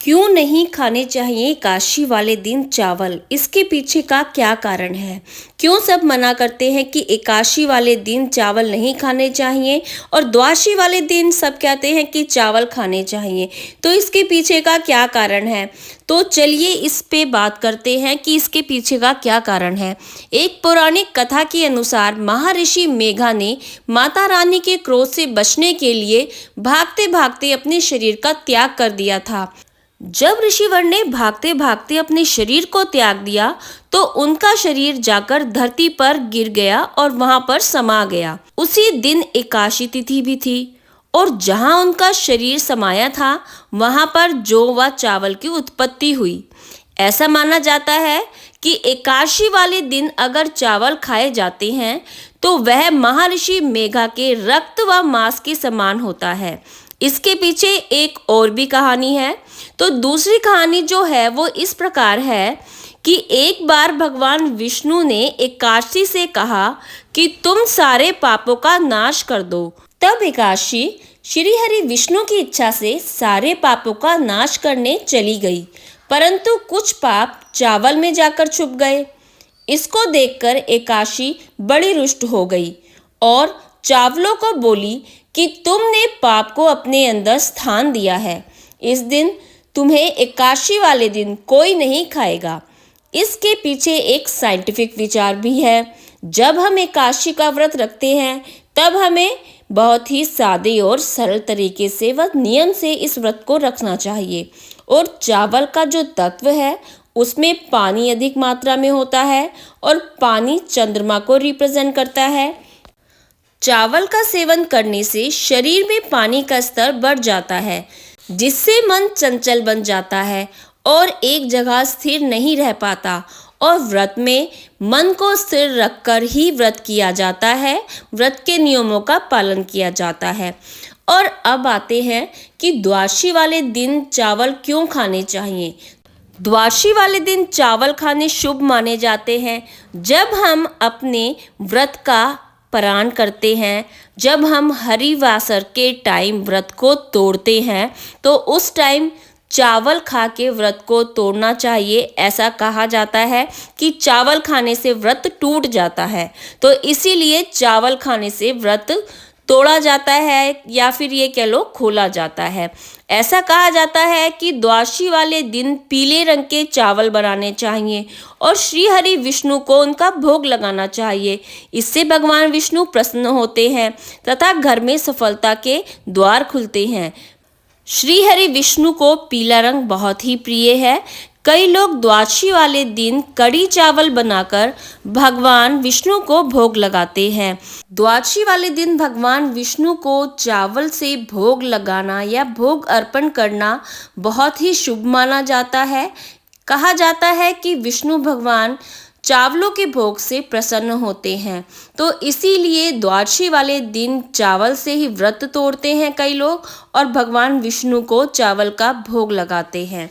क्यों नहीं खाने चाहिए एकादशी वाले दिन चावल? इसके पीछे का क्या कारण है? क्यों सब मना करते हैं कि एकादशी वाले दिन चावल नहीं खाने चाहिए और द्वादशी वाले दिन सब कहते हैं कि चावल खाने चाहिए? तो इसके पीछे का क्या कारण है? तो चलिए इस पे बात करते हैं कि इसके पीछे का क्या कारण है। एक पौराणिक कथा के अनुसार महर्षि मेघा ने माता रानी के क्रोध से बचने के लिए भागते भागते अपने शरीर का त्याग कर दिया था। जब ऋषिवर ने भागते भागते अपने शरीर को त्याग दिया तो उनका शरीर जाकर धरती पर गिर गया और वहां पर समा गया। उसी दिन एकादशी तिथि भी थी और जहां उनका शरीर समाया था वहां पर जौ व चावल की उत्पत्ति हुई। ऐसा माना जाता है कि एकादशी वाले दिन अगर चावल खाए जाते हैं तो वह महर्षि मेघा के रक्त व मांस के समान होता है। इसके पीछे एक और भी कहानी है। तो दूसरी कहानी जो है वो इस प्रकार है कि एक बार भगवान विष्णु ने एकादशी से कहा कि तुम सारे पापों का नाश कर दो। तब एकादशी श्री हरि विष्णु की इच्छा से सारे पापों का नाश करने चली गई, परंतु कुछ पाप चावल में जाकर छुप गए। इसको देखकर एकादशी बड़ी रुष्ट हो गई और चावलों को बोली कि तुमने पाप को अपने अंदर स्थान दिया है, इस दिन तुम्हें एकादशी वाले दिन कोई नहीं खाएगा। इसके पीछे एक साइंटिफिक विचार भी है। जब हम एकादशी का व्रत रखते हैं तब हमें बहुत ही सादे और सरल तरीके से व नियम से इस व्रत को रखना चाहिए। और चावल का जो तत्व है उसमें पानी अधिक मात्रा में होता है और पानी चंद्रमा को रिप्रेजेंट करता है। चावल का सेवन करने से शरीर में पानी का स्तर बढ़ जाता है, जिससे मन चंचल बन जाता है और एक जगह स्थिर नहीं रह पाता। और व्रत में मन को स्थिर रखकर ही व्रत किया जाता है, व्रत के नियमों का पालन किया जाता है। और अब आते हैं कि द्वादशी वाले दिन चावल क्यों खाने चाहिए। द्वादशी वाले दिन चावल खाने शुभ माने जाते हैं। जब हम अपने व्रत का पारण करते हैं, जब हम हरिवासर के टाइम व्रत को तोड़ते हैं तो उस टाइम चावल खा के व्रत को तोड़ना चाहिए। ऐसा कहा जाता है कि चावल खाने से व्रत टूट जाता है, तो इसीलिए चावल खाने से व्रत तोड़ा जाता है या फिर ये कह लो खोला जाता है। ऐसा कहा जाता है कि द्वादशी वाले दिन पीले रंग के चावल बनाने चाहिए और श्री हरि विष्णु को उनका भोग लगाना चाहिए। इससे भगवान विष्णु प्रसन्न होते हैं तथा घर में सफलता के द्वार खुलते हैं। श्री हरि विष्णु को पीला रंग बहुत ही प्रिय है। कई लोग द्वादशी वाले दिन कड़ी चावल बनाकर भगवान विष्णु को भोग लगाते हैं। द्वादशी वाले दिन भगवान विष्णु को चावल से भोग लगाना या भोग अर्पण करना बहुत ही शुभ माना जाता है। कहा जाता है कि विष्णु भगवान चावलों के भोग से प्रसन्न होते हैं, तो इसीलिए द्वादशी वाले दिन चावल से ही व्रत तोड़ते हैं कई लोग और भगवान विष्णु को चावल का भोग लगाते हैं।